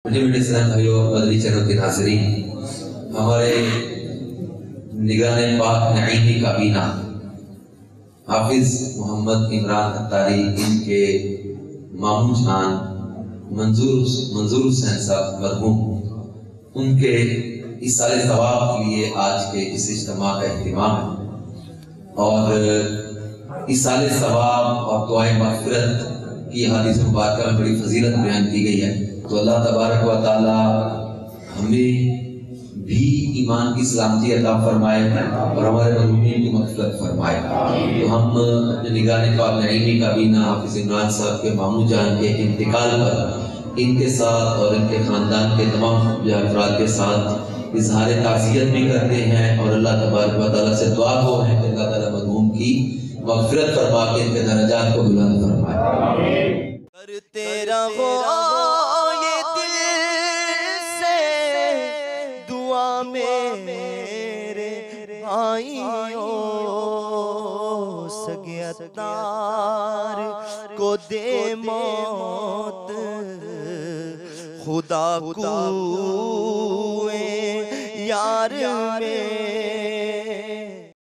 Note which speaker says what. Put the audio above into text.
Speaker 1: میٹھے میٹھے اسلام بھائیوں اور مدنی چینل کے ناظرین، ہمارے نگران پاک نعیمی کابینہ حافظ محمد عمران اتاری، ان کے ماموں جان منظور حسین صاحب مرحوم، ان کے ایصال ثواب کے لیے آج کے اس اجتماع کا اہتمام ہے اور ایصال ثواب اور دعائے مغفرت کی حدیث مبارکہ میں بڑی فضیلت بیان کی گئی ہے۔ تو اللہ تبارک و تعالی ہمیں بھی ایمان کی سلامتی عطا فرمائے اور ہمارے مرحومین کی مغفرت فرمائے۔ تو ہم اپنے نگران پاک نعیمی کابینہ حافظ عمران صاحب کے ماموں جان کے انتقال پر ان کے ساتھ اور ان کے خاندان کے تمام افراد کے ساتھ اظہار تعزیت بھی کرتے ہیں اور اللہ تبارک و تعالیٰ سے دعا گو ہیں کہ اللہ تعالیٰ مرحوم کی مغفرت فرما کے ان کے درجات کو بلند فرمائے۔
Speaker 2: کرتے رہو یہ دل سے دعا میرے بھائیوں، سگے اتار کو دے موت، خدا کوئے یار میں